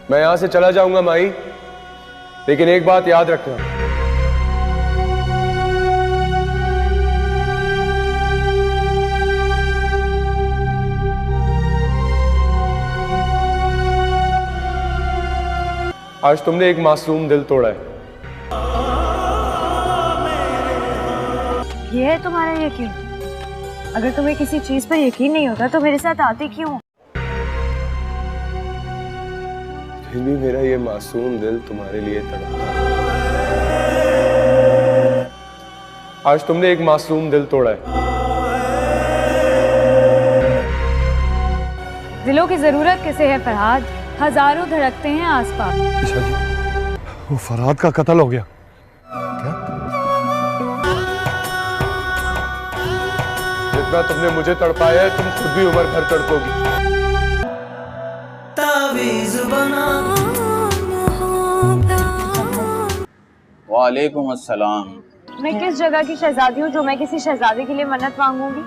मैं यहां से चला जाऊंगा माई, लेकिन एक बात याद रखना, आज तुमने एक मासूम दिल तोड़ा है। ये है तुम्हारा यकीन? अगर तुम्हें किसी चीज पर यकीन नहीं होता तो मेरे साथ आते क्यों? फिर भी मेरा ये मासूम दिल तुम्हारे लिए तड़पता है। आज तुमने एक मासूम दिल तोड़ा है। दिलों की जरूरत किसे है फरहाद? हजारों धड़कते हैं आसपास। अच्छा जी, वो फरहाद का कत्ल हो गया क्या? जितना तुमने मुझे तड़पाया है, तुम खुद भी उम्र भर तड़पोगी। वालेकुम अस्सलाम। मैं किस जगह की शहजादी हूँ जो मैं किसी शहजादे के लिए मन्नत मांगूंगी?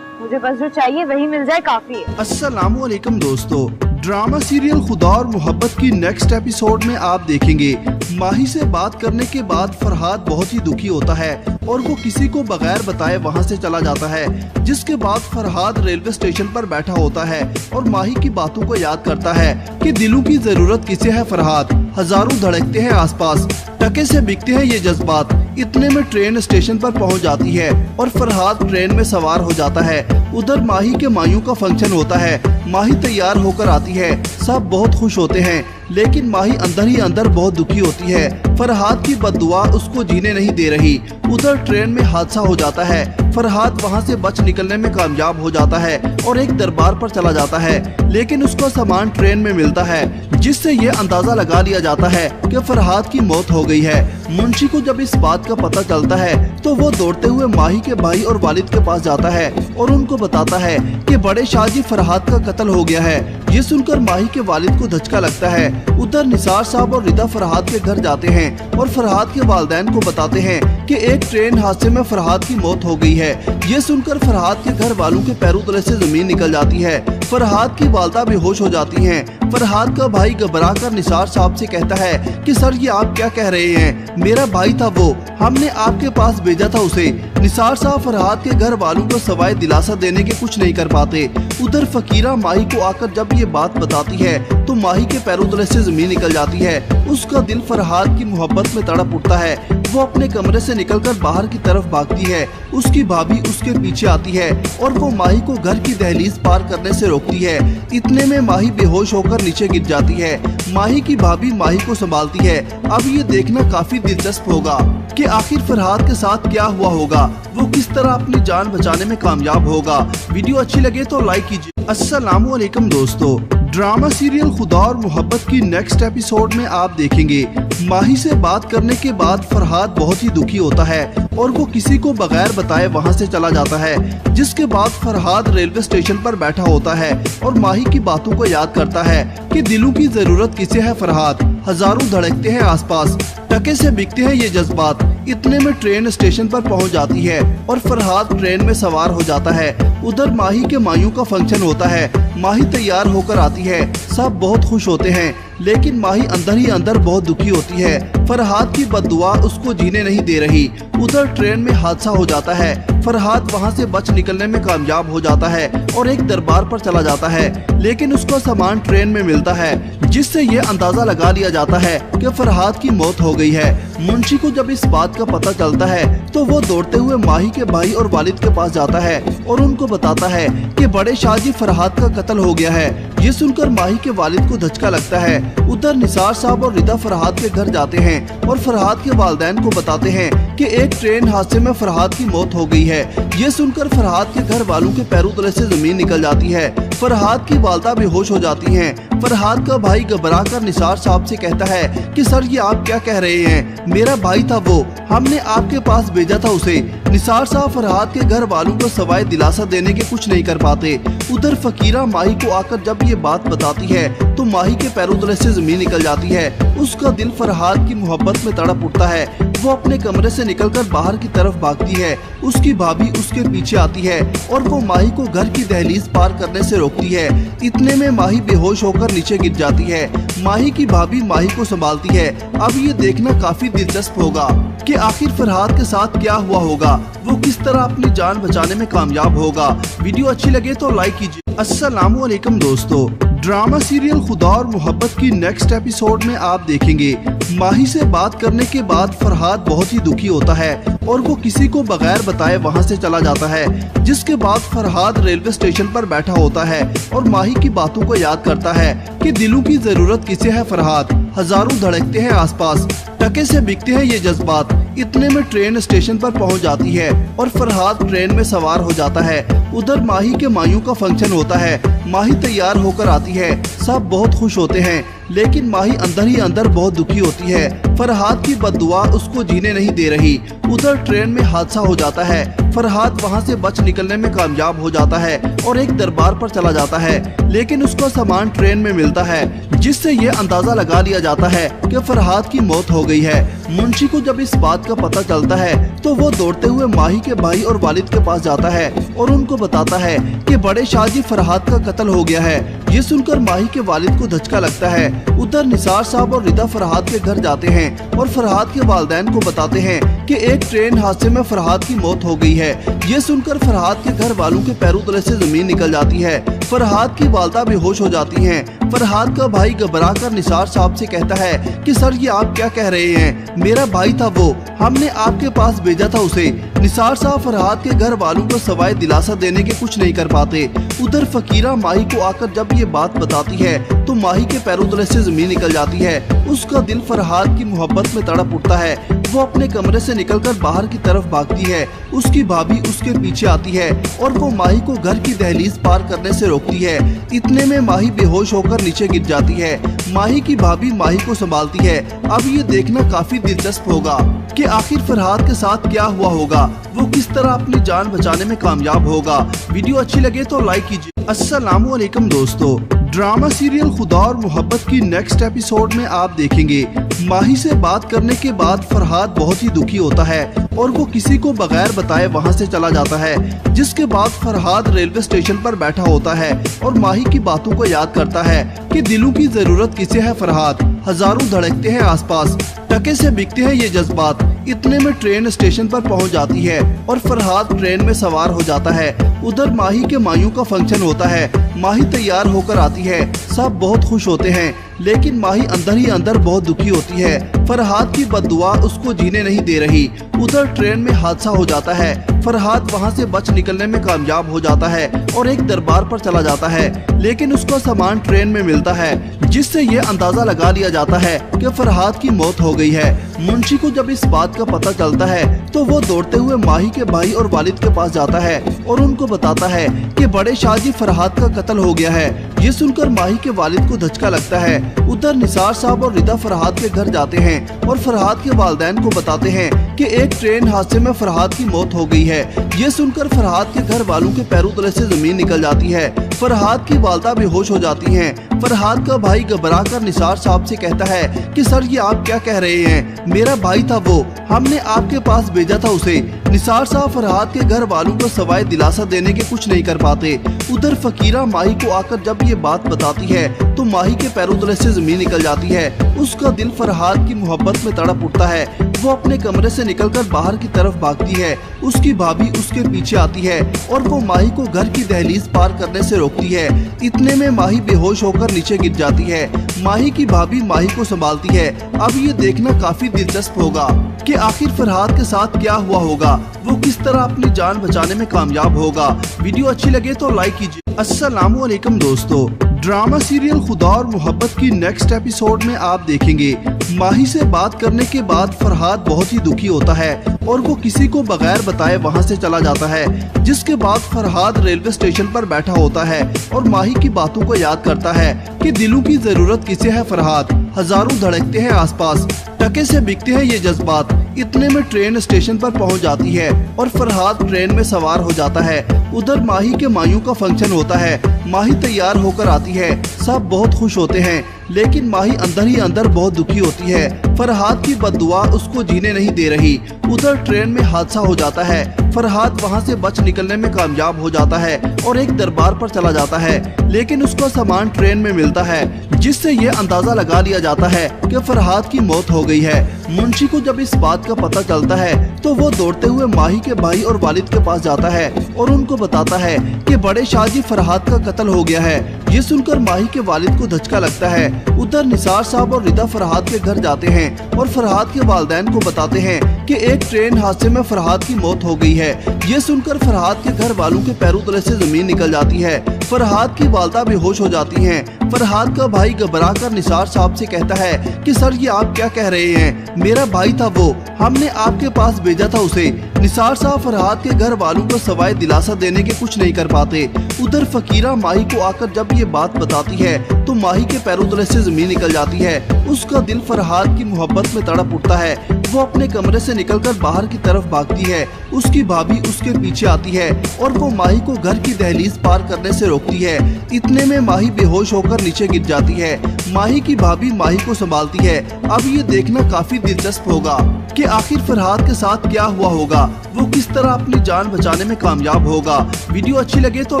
मुझे बस जो चाहिए वही मिल जाए काफी है। अस्सलाम वालेकुम दोस्तों, ड्रामा सीरियल खुदा और मोहब्बत की नेक्स्ट एपिसोड में आप देखेंगे माही से बात करने के बाद फरहाद बहुत ही दुखी होता है और वो किसी को बगैर बताए वहाँ से चला जाता है। जिसके बाद फरहाद रेलवे स्टेशन पर बैठा होता है और माही की बातों को याद करता है कि दिलों की जरूरत किसे है फरहाद, हजारों धड़कते हैं आसपास, टके से बिकते हैं ये जज्बात। इतने में ट्रेन स्टेशन पर पहुंच जाती है और फरहाद ट्रेन में सवार हो जाता है। उधर माही के मायूं का फंक्शन होता है। माही तैयार होकर आती है, सब बहुत खुश होते हैं, लेकिन माही अंदर ही अंदर बहुत दुखी होती है। फरहाद की बद्दुआ उसको जीने नहीं दे रही। उधर ट्रेन में हादसा हो जाता है। फरहाद वहां से बच निकलने में कामयाब हो जाता है और एक दरबार पर चला जाता है, लेकिन उसका सामान ट्रेन में मिलता है, जिससे ये अंदाजा लगा लिया जाता है कि फरहाद की मौत हो गई है। मुंशी को जब इस बात का पता चलता है तो वो दौड़ते हुए माही के भाई और वालिद के पास जाता है और उनको बताता है कि बड़े शाहजी फरहाद का कत्ल हो गया है। ये सुनकर माही के वालिद को धचका लगता है। उधर निसार साहब और रिदा फरहाद के घर जाते हैं और फरहाद के वालिदैन को बताते हैं कि एक ट्रेन हादसे में फरहाद की मौत हो गई है। ये सुनकर फरहाद के घर वालों के पैरों तले से जमीन निकल जाती है। फरहाद की वालदा बेहोश हो जाती हैं। फरहाद का भाई घबरा कर निसार साहब से कहता है कि सर ये आप क्या कह रहे हैं, मेरा भाई था वो, हमने आपके पास भेजा था उसे। निसार साहब फरहाद के घर वालों को सवाए दिलासा देने के कुछ नहीं कर पाते। उधर फकीरा माही को आकर जब ये बात बताती है तो माही के पैरों तले से जमीन निकल जाती है। उसका दिल फरहाद की मोहब्बत में तड़प उठता है। वो अपने कमरे से निकलकर बाहर की तरफ भागती है। उसकी भाभी उसके पीछे आती है और वो माही को घर की दहलीज पार करने से रोकती है। इतने में माही बेहोश होकर नीचे गिर जाती है। माही की भाभी माही को संभालती है। अब ये देखना काफी दिलचस्प होगा कि आखिर फरहाद के साथ क्या हुआ होगा, वो किस तरह अपनी जान बचाने में कामयाब होगा। वीडियो अच्छी लगे तो लाइक कीजिए। अस्सलाम वालेकुम दोस्तों, ड्रामा सीरियल खुदा और मोहब्बत की नेक्स्ट एपिसोड में आप देखेंगे माही से बात करने के बाद फरहाद बहुत ही दुखी होता है और वो किसी को बगैर बताए वहाँ से चला जाता है। जिसके बाद फरहाद रेलवे स्टेशन पर बैठा होता है और माही की बातों को याद करता है कि दिलों की जरूरत किसे है फरहाद, हजारों धड़कते हैं आसपास, टके से बिकते हैं ये जज्बात। इतने में ट्रेन स्टेशन पर पहुंच जाती है और फरहाद ट्रेन में सवार हो जाता है। उधर माही के मायूं का फंक्शन होता है। माही तैयार होकर आती है, सब बहुत खुश होते हैं, लेकिन माही अंदर ही अंदर बहुत दुखी होती है। फरहाद की बद्दुआ उसको जीने नहीं दे रही। उधर ट्रेन में हादसा हो जाता है। फरहाद वहां से बच निकलने में कामयाब हो जाता है और एक दरबार पर चला जाता है, लेकिन उसका सामान ट्रेन में मिलता है, जिससे ये अंदाजा लगा लिया जाता है कि फरहाद की मौत हो गई है। मुंशी को जब इस बात का पता चलता है तो वो दौड़ते हुए माही के भाई और वालिद के पास जाता है और उनको बताता है कि बड़े शाहजी फरहाद का कत्ल हो गया है। ये सुनकर माही के वालिद को धचका लगता है। उधर निसार साहब और रिदा फरहाद के घर जाते हैं और फरहाद के वालिदैन को बताते हैं कि एक ट्रेन हादसे में फरहाद की मौत हो गई है। ये सुनकर फरहाद के घर वालों के पैरों तले से जमीन निकल जाती है। फरहाद की वालदा बेहोश हो जाती हैं। फरहाद का भाई घबरा कर निसार साहब से कहता है कि सर ये आप क्या कह रहे हैं, मेरा भाई था वो, हमने आपके पास भेजा था उसे। निसार साहब फरहाद के घर वालों को सवाए दिलासा देने के कुछ नहीं कर पाते। उधर फकीरा माही को आकर जब ये बात बताती है तो माही के पैरों तले से जमीन निकल जाती है। उसका दिल फरहाद की मोहब्बत में तड़प उठता है। वो अपने कमरे से निकलकर बाहर की तरफ भागती है। उसकी भाभी उसके पीछे आती है और वो माही को घर की दहलीज पार करने से रोकती है। इतने में माही बेहोश होकर नीचे गिर जाती है। माही की भाभी माही को संभालती है। अब ये देखना काफी दिलचस्प होगा कि आखिर फरहाद के साथ क्या हुआ होगा, वो किस तरह अपनी जान बचाने में कामयाब होगा। वीडियो अच्छी लगे तो लाइक कीजिए। अस्सलामु अलैकुम दोस्तों, ड्रामा सीरियल खुदा और मोहब्बत की नेक्स्ट एपिसोड में आप देखेंगे माही से बात करने के बाद फरहाद बहुत ही दुखी होता है और वो किसी को बगैर बताए वहाँ से चला जाता है। जिसके बाद फरहाद रेलवे स्टेशन पर बैठा होता है और माही की बातों को याद करता है कि दिलों की जरूरत किसे है फरहाद। हजारों धड़कते हैं आसपास, टके से बिकते हैं ये जज्बात। इतने में ट्रेन स्टेशन पर पहुंच जाती है और फरहाद ट्रेन में सवार हो जाता है। उधर माही के मायूं का फंक्शन होता है। माही तैयार होकर आती है, सब बहुत खुश होते हैं, लेकिन माही अंदर ही अंदर बहुत दुखी होती है। फरहाद की बद्दुआ उसको जीने नहीं दे रही। उधर ट्रेन में हादसा हो जाता है। फरहाद वहां से बच निकलने में कामयाब हो जाता है और एक दरबार पर चला जाता है, लेकिन उसका सामान ट्रेन में मिलता है, जिससे ये अंदाजा लगा लिया जाता है कि फरहाद की मौत हो गई है। मुंशी को जब इस बात का पता चलता है तो वो दौड़ते हुए माही के भाई और वालिद के पास जाता है और उनको बताता है कि बड़े शाहजी फरहाद का कत्ल हो गया है। ये सुनकर माही के वालिद को धचका लगता है। उधर निसार साहब और रिदा फरहाद के घर जाते हैं और फरहाद के वालिदैन को बताते हैं कि एक ट्रेन हादसे में फरहाद की मौत हो गई है। ये सुनकर फरहाद के घर वालों के पैरों तले से जमीन निकल जाती है। फरहाद की वालदा बेहोश हो जाती हैं। फरहाद का भाई घबरा कर निसार साहब से कहता है कि सर ये आप क्या कह रहे हैं, मेरा भाई था वो, हमने आपके पास भेजा था उसे। निसार साहब फरहाद के घर वालों को सवाए दिलासा देने के कुछ नहीं कर पाते। उधर फकीरा माही को आकर जब ये बात बताती है तो माही के पैरों तले से जमीन निकल जाती है। उसका दिल फरहाद की मोहब्बत में तड़प उठता है। वो अपने कमरे से निकलकर बाहर की तरफ भागती है। उसकी भाभी उसके पीछे आती है और वो माही को घर की दहलीज पार करने से रोकती है। इतने में माही बेहोश होकर नीचे गिर जाती है। माही की भाभी माही को संभालती है। अब ये देखना काफी दिलचस्प होगा कि आखिर फरहाद के साथ क्या हुआ होगा, वो किस तरह अपनी जान बचाने में कामयाब होगा। वीडियो अच्छी लगे तो लाइक कीजिए। अस्सलामु अलैकुम दोस्तों, ड्रामा सीरियल खुदा और मोहब्बत की नेक्स्ट एपिसोड में आप देखेंगे माही से बात करने के बाद फरहाद बहुत ही दुखी होता है और वो किसी को बगैर बताए वहाँ से चला जाता है। जिसके बाद फरहाद रेलवे स्टेशन पर बैठा होता है और माही की बातों को याद करता है कि दिलों की जरूरत किसे है फरहाद। हजारों धड़कते हैं आसपास, टके से बिकते हैं ये जज्बात। इतने में ट्रेन स्टेशन पर पहुंच जाती है और फरहाद ट्रेन में सवार हो जाता है। उधर माही के मायूं का फंक्शन होता है। माही तैयार होकर आती है, सब बहुत खुश होते हैं, लेकिन माही अंदर ही अंदर बहुत दुखी होती है। फरहाद की बद्दुआ उसको जीने नहीं दे रही। उधर ट्रेन में हादसा हो जाता है। फरहाद वहां से बच निकलने में कामयाब हो जाता है और एक दरबार पर चला जाता है, लेकिन उसका सामान ट्रेन में मिलता है, जिससे ये अंदाजा लगा लिया जाता है कि फरहाद की मौत हो गई है। मुंशी को जब इस बात का पता चलता है तो वो दौड़ते हुए माही के भाई और वालिद के पास जाता है और उनको बताता है कि बड़े शाहजी फरहाद का कत्ल हो गया है। ये सुनकर माही के वालिद को धचका लगता है। उधर निसार साहब और रिदा फरहाद के घर जाते हैं और फरहाद के वालिदैन को बताते हैं कि एक ट्रेन हादसे में फरहाद की मौत हो गई है। ये सुनकर फरहाद के घर वालों के पैरों तले से जमीन निकल जाती है। फरहाद की वालदा बेहोश हो जाती हैं। फरहाद का भाई घबरा कर निसार साहब से कहता है कि सर ये आप क्या कह रहे हैं, मेरा भाई था वो, हमने आपके पास भेजा था उसे। निसार साहब फरहाद के घर वालों को सवाए दिलासा देने के कुछ नहीं कर पाते। उधर फकीरा माही को आकर जब ये बात बताती है तो माही के पैरों तले से जमीन निकल जाती है। उसका दिल फरहाद की मोहब्बत में तड़प उठता है। वो अपने कमरे से निकलकर बाहर की तरफ भागती है। उसकी भाभी उसके पीछे आती है और वो माही को घर की दहलीज पार करने से रोकती है। इतने में माही बेहोश होकर नीचे गिर जाती है। माही की भाभी माही को संभालती है। अब ये देखना काफी दिलचस्प होगा कि आखिर फरहाद के साथ क्या हुआ होगा, वो किस तरह अपनी जान बचाने में कामयाब होगा। वीडियो अच्छी लगे तो लाइक कीजिए। अस्सलामु अलैकुम दोस्तों, ड्रामा सीरियल खुदा और मोहब्बत की नेक्स्ट एपिसोड में आप देखेंगे माही से बात करने के बाद फरहाद बहुत ही दुखी होता है और वो किसी को बगैर बताए वहाँ से चला जाता है। जिसके बाद फरहाद रेलवे स्टेशन पर बैठा होता है और माही की बातों को याद करता है कि दिलों की जरूरत किसे है फरहाद। हजारों धड़कते हैं आसपास, टके से बिकते हैं ये जज्बात। इतने में ट्रेन स्टेशन पर पहुंच जाती है और फरहाद ट्रेन में सवार हो जाता है। उधर माही के मायूं का फंक्शन होता है। माही तैयार होकर आती है, सब बहुत खुश होते हैं, लेकिन माही अंदर ही अंदर बहुत दुखी होती है। फरहाद की बद्दुआ उसको जीने नहीं दे रही। उधर ट्रेन में हादसा हो जाता है। फरहाद वहां से बच निकलने में कामयाब हो जाता है और एक दरबार पर चला जाता है, लेकिन उसका सामान ट्रेन में मिलता है, जिससे ये अंदाजा लगा लिया जाता है कि फरहाद की मौत हो गई है। मुंशी को जब इस बात का पता चलता है तो वो दौड़ते हुए माही के भाई और वालिद के पास जाता है और उनको बताता है कि बड़े शाहजी फरहाद का कत्ल हो गया है। ये सुनकर माही के वालिद को धचका लगता है। उधर निसार साहब और रिदा फरहाद के घर जाते हैं और फरहाद के वालिदैन को बताते हैं कि एक ट्रेन हादसे में फरहाद की मौत हो गई है। ये सुनकर फरहाद के घर वालों के पैरों तले से जमीन निकल जाती है। फरहाद की वालदा बेहोश हो जाती हैं। फरहाद का भाई घबरा कर निसार साहब से कहता है कि सर ये आप क्या कह रहे हैं, मेरा भाई था वो, हमने आपके पास भेजा था उसे। निसार साहब फरहाद के घर वालों को सवाए दिलासा देने के कुछ नहीं कर पाते। उधर फकीरा माही को आकर जब ये बात बताती है तो माही के पैरों तले से जमीन निकल जाती है। उसका दिल फरहाद की मोहब्बत में तड़प उठता है। वो अपने कमरे से निकलकर बाहर की तरफ भागती है। उसकी भाभी उसके पीछे आती है और वो माही को घर की दहलीज पार करने से रोकती है। इतने में माही बेहोश होकर नीचे गिर जाती है। माही की भाभी माही को संभालती है। अब ये देखना काफी दिलचस्प होगा कि आखिर फरहाद के साथ क्या हुआ होगा, वो किस तरह अपनी जान बचाने में कामयाब होगा। वीडियो अच्छी लगे तो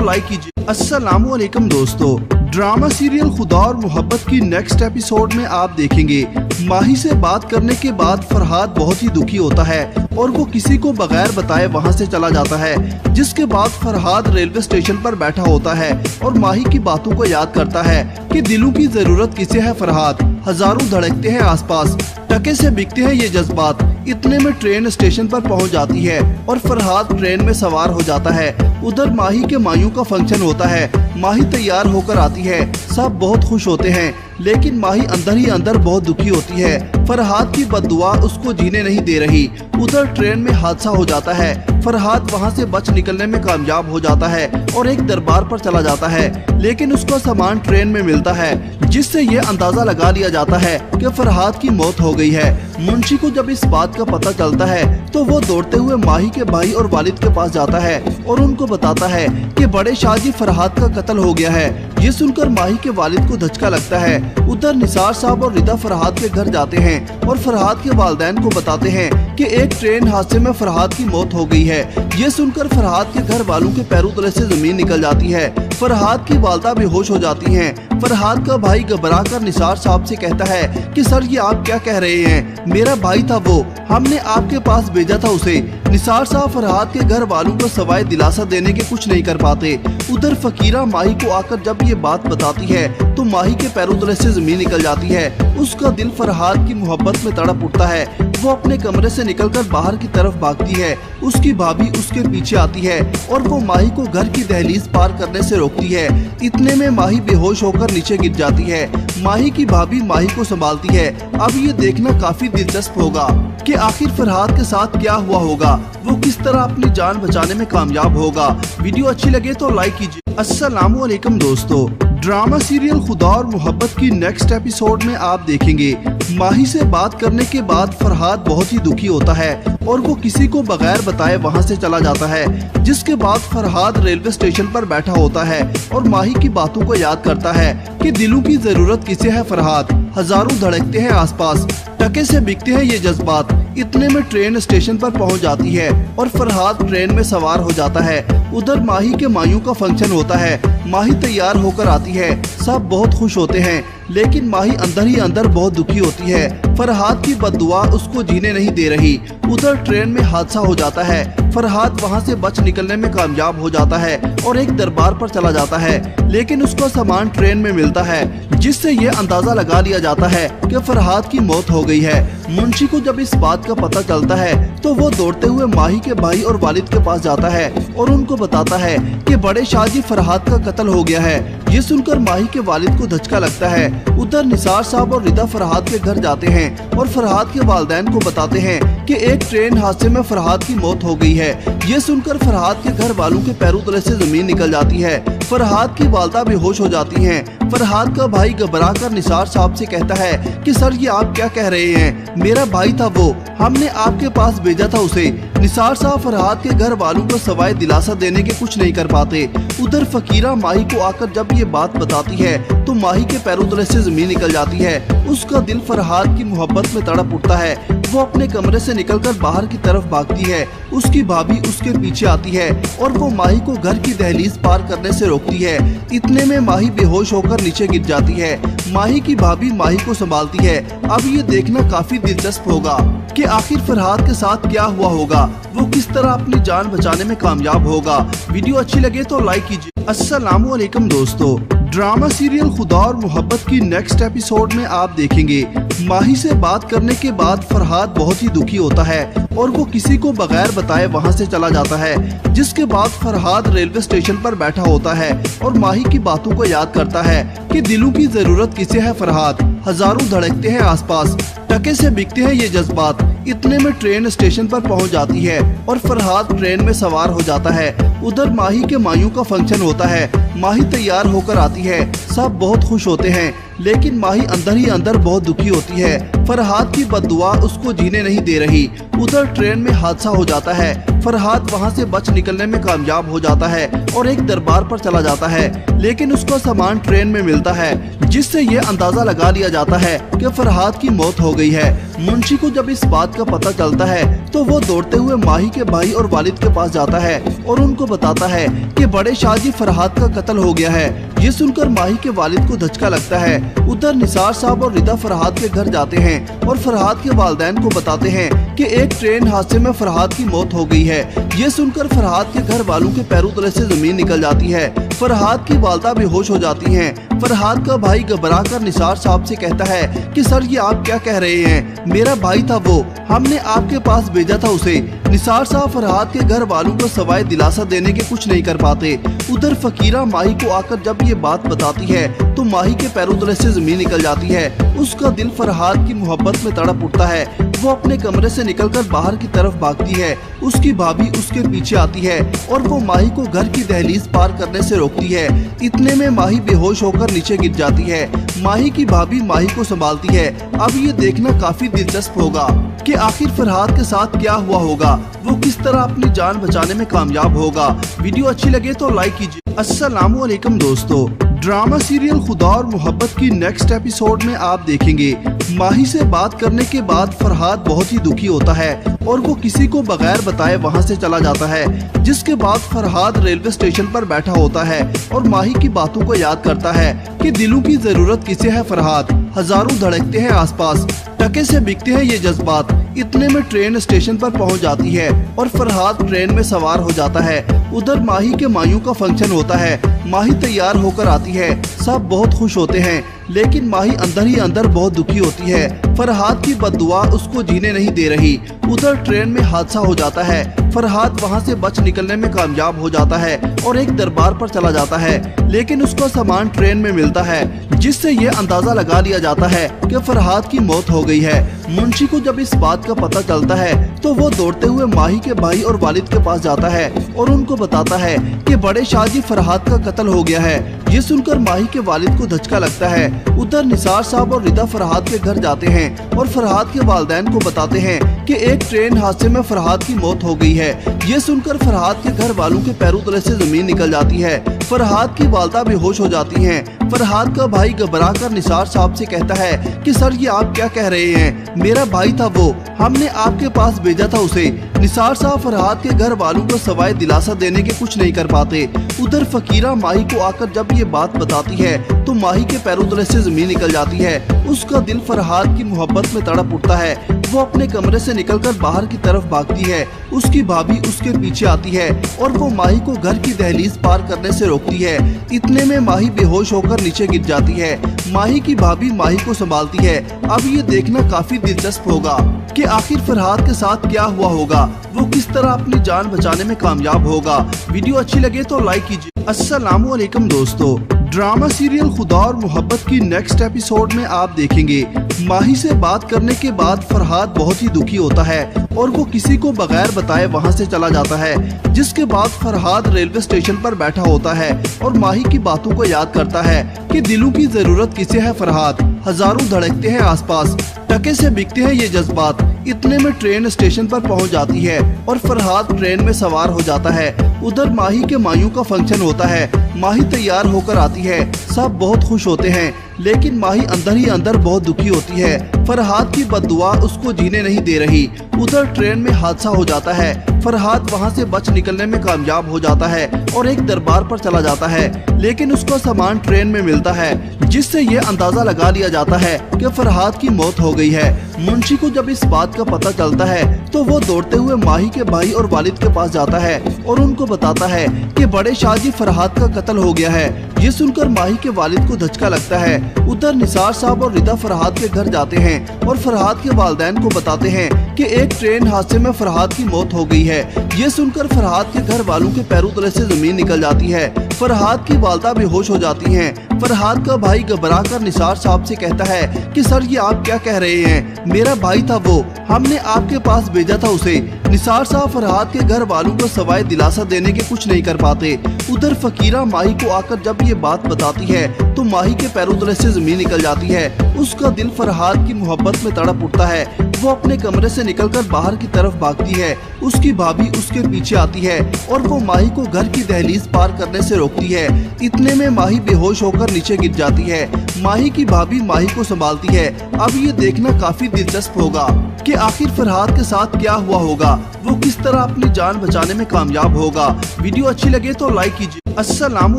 लाइक कीजिए। अस्सलामु अलैकुम दोस्तों, ड्रामा सीरियल खुदा और मोहब्बत की नेक्स्ट एपिसोड में आप देखेंगे माही से बात करने के बाद फरहाद बहुत ही दुखी होता है और वो किसी को बगैर बताए वहां से चला जाता है। जिसके बाद फरहाद रेलवे स्टेशन पर बैठा होता है और माही की बातों को याद करता है कि दिलों की जरूरत किसे है फरहाद। हजारों धड़कते हैं आसपास, टके से बिकते हैं ये जज्बात। इतने में ट्रेन स्टेशन पर पहुंच जाती है और फरहाद ट्रेन में सवार हो जाता है। उधर माही के मायूं का फंक्शन होता है। माही तैयार होकर आती है, सब बहुत खुश होते हैं, लेकिन माही अंदर ही अंदर बहुत दुखी होती है। फरहाद की बद्दुआ उसको जीने नहीं दे रही। उधर ट्रेन में हादसा हो जाता है। फरहाद वहां से बच निकलने में कामयाब हो जाता है और एक दरबार पर चला जाता है, लेकिन उसका सामान ट्रेन में मिलता है, जिससे ये अंदाजा लगा लिया जाता है कि फरहाद की मौत हो गई है। मुंशी को जब इस बात का पता चलता है तो वो दौड़ते हुए माही के भाई और वालिद के पास जाता है और उनको बताता है कि बड़े शाहजी फरहाद का कत्ल हो गया है। ये सुनकर माही के वालिद को धचका लगता है। उधर निसार साहब और रिदा फरहाद के घर जाते हैं और फरहाद के वालिदैन को बताते हैं कि एक ट्रेन हादसे में फरहाद की मौत हो गई है। ये सुनकर फरहाद के घर वालों के पैरों तले से जमीन निकल जाती है। फरहाद की वालदा बेहोश हो जाती हैं। फरहाद का भाई घबरा कर निसार साहब से कहता है कि सर ये आप क्या कह रहे हैं, मेरा भाई था वो, हमने आपके पास भेजा था उसे। निसार साहब फरहाद के घर वालों को सवाए दिलासा देने के कुछ नहीं कर पाते। उधर फकीरा माही को आकर जब ये बात बताती है तो माही के पैरों तले से जमीन निकल जाती है। उसका दिल फरहाद की मोहब्बत में तड़प उठता है। वो अपने कमरे से निकलकर बाहर की तरफ भागती है। उसकी भाभी उसके पीछे आती है और वो माही को घर की दहलीज पार करने से रोकती है। इतने में माही बेहोश होकर नीचे गिर जाती है। माही की भाभी माही को संभालती है। अब ये देखना काफी दिलचस्प होगा कि आखिर फरहाद के साथ क्या हुआ होगा, वो किस तरह अपनी जान बचाने में कामयाब होगा। वीडियो अच्छी लगे तो लाइक कीजिए। अस्सलामु अलैकुम दोस्तों, ड्रामा सीरियल खुदा और मोहब्बत की नेक्स्ट एपिसोड में आप देखेंगे माही से बात करने के बाद फरहाद बहुत ही दुखी होता है और वो किसी को बगैर बताए वहां से चला जाता है। जिसके बाद फरहाद रेलवे स्टेशन पर बैठा होता है और माही की बातों को याद करता है कि दिलों की जरूरत किसे है फरहाद। हजारों धड़कते हैं आसपास, टके से बिकते हैं ये जज्बात। इतने में ट्रेन स्टेशन पर पहुंच जाती है और फरहाद ट्रेन में सवार हो जाता है। उधर माही के मायूं का फंक्शन होता है। माही तैयार होकर आती है, सब बहुत खुश होते हैं, लेकिन माही अंदर ही अंदर बहुत दुखी होती है। फरहाद की बद्दुआ उसको जीने नहीं दे रही। उधर ट्रेन में हादसा हो जाता है। फरहाद वहां से बच निकलने में कामयाब हो जाता है और एक दरबार पर चला जाता है, लेकिन उसका सामान ट्रेन में मिलता है, जिससे ये अंदाजा लगा लिया जाता है कि फरहाद की मौत हो गई है। मुंशी को जब इस बात का पता चलता है तो वो दौड़ते हुए माही के भाई और वालिद के पास जाता है और उनको बताता है कि बड़े शाहजी फरहाद का कत्ल हो गया है। ये सुनकर माही के वालिद को धचका लगता है। उधर निसार साहब और रिदा फरहाद के घर जाते हैं और फरहाद के वालिदैन को बताते हैं कि एक ट्रेन हादसे में फरहाद की मौत हो गई है। ये सुनकर फरहाद के घर वालों के पैरों तले से जमीन निकल जाती है। फरहाद की वालदा बेहोश हो जाती हैं। फरहाद का भाई घबरा कर निसार साहब से कहता है कि सर ये आप क्या कह रहे हैं, मेरा भाई था वो, हमने आपके पास भेजा था उसे। निसार साहब फरहाद के घर वालों को सवाए दिलासा देने के कुछ नहीं कर पाते। उधर फकीरा माही को आकर जब ये बात बताती है तो माही के पैरों तले से जमीन निकल जाती है। उसका दिल फरहाद की मोहब्बत में तड़प उठता है। वो अपने कमरे से निकलकर बाहर की तरफ भागती है। उसकी भाभी उसके पीछे आती है और वो माही को घर की दहलीज पार करने से रोकती है। इतने में माही बेहोश होकर नीचे गिर जाती है। माही की भाभी माही को संभालती है। अब ये देखना काफी दिलचस्प होगा कि आखिर फरहाद के साथ क्या हुआ होगा, वो किस तरह अपनी जान बचाने में कामयाब होगा। वीडियो अच्छी लगे तो लाइक कीजिए। अस्सलामु अलैकुम दोस्तों, ड्रामा सीरियल खुदा और मोहब्बत की नेक्स्ट एपिसोड में आप देखेंगे माही से बात करने के बाद फरहाद बहुत ही दुखी होता है और वो किसी को बगैर बताए वहाँ से चला जाता है। जिसके बाद फरहाद रेलवे स्टेशन पर बैठा होता है और माही की बातों को याद करता है कि दिलों की जरूरत किसे है फरहाद, हजारों धड़कते हैं आसपास, टके से बिकते हैं ये जज्बात। इतने में ट्रेन स्टेशन पर पहुंच जाती है और फरहाद ट्रेन में सवार हो जाता है। उधर माही के मायूं का फंक्शन होता है। माही तैयार होकर आती है, सब बहुत खुश होते हैं, लेकिन माही अंदर ही अंदर बहुत दुखी होती है। फरहाद की बद्दुआ उसको जीने नहीं दे रही। उधर ट्रेन में हादसा हो जाता है। फरहाद वहां से बच निकलने में कामयाब हो जाता है और एक दरबार पर चला जाता है, लेकिन उसका सामान ट्रेन में मिलता है, जिससे ये अंदाजा लगा लिया जाता है कि फरहाद की मौत हो गई है। मुंशी को जब इस बात का पता चलता है तो वो दौड़ते हुए माही के भाई और वालिद के पास जाता है और उनको बताता है कि बड़े शाहजी फरहाद का कत्ल हो गया है। ये सुनकर माही के वालिद को धचका लगता है। उधर निसार साहब और रिदा फरहाद के घर जाते हैं और फरहाद के वालिदैन को बताते हैं कि एक ट्रेन हादसे में फरहाद की मौत हो गई है। ये सुनकर फरहाद के घर वालों के पैरों तले से जमीन निकल जाती है। फरहाद की वालदा बेहोश हो जाती हैं। फरहाद का भाई घबरा कर निसार साहब से कहता है कि सर ये आप क्या कह रहे हैं, मेरा भाई था वो, हमने आपके पास भेजा था उसे। निसार साहब फरहाद के घर वालों को सवाए दिलासा देने के कुछ नहीं कर पाते। उधर फकीरा माही को आकर जब ये बात बताती है तो माही के पैरों तले से जमीन निकल जाती है। उसका दिल फरहाद की मोहब्बत में तड़प उठता है। वो अपने कमरे से निकलकर बाहर की तरफ भागती है। उसकी भाभी उसके पीछे आती है और वो माही को घर की दहलीज पार करने से रोकती है। इतने में माही बेहोश होकर नीचे गिर जाती है। माही की भाभी माही को संभालती है। अब ये देखना काफी दिलचस्प होगा कि आखिर फरहाद के साथ क्या हुआ होगा, वो किस तरह अपनी जान बचाने में कामयाब होगा। वीडियो अच्छी लगे तो लाइक कीजिए। अस्सलामु अलैकुम दोस्तों, ड्रामा सीरियल खुदा और मोहब्बत की नेक्स्ट एपिसोड में आप देखेंगे माही से बात करने के बाद फरहाद बहुत ही दुखी होता है और वो किसी को बगैर बताए वहाँ से चला जाता है। जिसके बाद फरहाद रेलवे स्टेशन पर बैठा होता है और माही की बातों को याद करता है कि दिलों की जरूरत किसे है फरहाद, हजारों धड़कते हैं आसपास, टके से बिकते हैं ये जज्बात। इतने में ट्रेन स्टेशन पर पहुंच जाती है और फरहाद ट्रेन में सवार हो जाता है। उधर माही के मायूं का फंक्शन होता है। माही तैयार होकर आती है, सब बहुत खुश होते हैं, लेकिन माही अंदर ही अंदर बहुत दुखी होती है। फरहाद की बद्दुआ उसको जीने नहीं दे रही। उधर ट्रेन में हादसा हो जाता है। फरहाद वहां से बच निकलने में कामयाब हो जाता है और एक दरबार पर चला जाता है, लेकिन उसका सामान ट्रेन में मिलता है, जिससे ये अंदाजा लगा लिया जाता है कि फरहाद की मौत हो गई है। मुंशी को जब इस बात का पता चलता है तो वो दौड़ते हुए माही के भाई और वालिद के पास जाता है और उनको बताता है कि बड़े शाहजी फरहाद का कत्ल हो गया है। ये सुनकर माही के वालिद को धचका लगता है। उधर निसार साहब और रिदा फरहाद के घर जाते हैं और फरहाद के वालिदैन को बताते हैं कि एक ट्रेन हादसे में फरहाद की मौत हो गई है। ये सुनकर फरहाद के घर वालों के पैरों तले से जमीन निकल जाती है। फरहाद की वालदा बेहोश हो जाती हैं। फरहाद का भाई घबरा कर निसार साहब से कहता है कि सर ये आप क्या कह रहे हैं, मेरा भाई था वो, हमने आपके पास भेजा था उसे। निसार साहब फरहाद के घर वालों को सवाए दिलासा देने के कुछ नहीं कर पाते। उधर फकीरा माही को आकर जब ये बात बताती है तो माही के पैरों तले से जमीन निकल जाती है। उसका दिल फरहाद की मोहब्बत में तड़प उठता है। वो अपने कमरे से निकलकर बाहर की तरफ भागती है। उसकी भाभी उसके पीछे आती है और वो माही को घर की दहलीज पार करने से रोकती है। इतने में माही बेहोश होकर नीचे गिर जाती है। माही की भाभी माही को संभालती है। अब ये देखना काफी दिलचस्प होगा कि आखिर फरहाद के साथ क्या हुआ होगा, वो किस तरह अपनी जान बचाने में कामयाब होगा। वीडियो अच्छी लगे तो लाइक कीजिए। अस्सलामु अलैकुम दोस्तों, ड्रामा सीरियल खुदा और मोहब्बत की नेक्स्ट एपिसोड में आप देखेंगे माही से बात करने के बाद फरहाद बहुत ही दुखी होता है और वो किसी को बगैर बताए वहाँ से चला जाता है। जिसके बाद फरहाद रेलवे स्टेशन पर बैठा होता है और माही की बातों को याद करता है कि दिलों की जरूरत किसे है फरहाद। हजारों धड़कते हैं आसपास, टके से बिकते हैं ये जज्बात। इतने में ट्रेन स्टेशन पर पहुंच जाती है और फरहाद ट्रेन में सवार हो जाता है। उधर माही के मायूं का फंक्शन होता है। माही तैयार होकर आती है, सब बहुत खुश होते हैं, लेकिन माही अंदर ही अंदर बहुत दुखी होती है। फरहाद की बद्दुआ उसको जीने नहीं दे रही। उधर ट्रेन में हादसा हो जाता है। फरहाद वहां से बच निकलने में कामयाब हो जाता है और एक दरबार पर चला जाता है, लेकिन उसका सामान ट्रेन में मिलता है, जिससे ये अंदाजा लगा लिया जाता है कि फरहाद की मौत हो गई है। मुंशी को जब इस बात का पता चलता है तो वो दौड़ते हुए माही के भाई और वालिद के पास जाता है और उनको बताता है कि बड़े शाहजी फरहाद का कत्ल हो गया है। ये सुनकर माही के वालिद को धचका लगता है। उधर निसार साहब और रिदा फरहाद के घर जाते हैं और फरहाद के वालिदैन को बताते हैं कि एक ट्रेन हादसे में फरहाद की मौत हो गई है। ये सुनकर फरहाद के घर वालों के पैरों तले से जमीन निकल जाती है। फरहाद की वालदा बेहोश हो जाती हैं। फरहाद का भाई घबरा कर निसार साहब से कहता है कि सर ये आप क्या कह रहे हैं, मेरा भाई था वो, हमने आपके पास भेजा था उसे। निसार साहब फरहाद के घर वालों को सवाए दिलासा देने के कुछ नहीं कर पाते। उधर फकीरा माही को आकर जब ये बात बताती है तो माही के पैरों तले से जमीन निकल जाती है। उसका दिल फरहाद की मोहब्बत में तड़प उठता है। वो अपने कमरे से निकलकर बाहर की तरफ भागती है। उसकी भाभी उसके पीछे आती है और वो माही को घर की दहलीज पार करने से रोकती है। इतने में माही बेहोश होकर नीचे गिर जाती है। माही की भाभी माही को संभालती है। अब ये देखना काफी दिलचस्प होगा कि आखिर फरहाद के साथ क्या हुआ होगा, वो किस तरह अपनी जान बचाने में कामयाब होगा। वीडियो अच्छी लगे तो लाइक कीजिए। अस्सलामु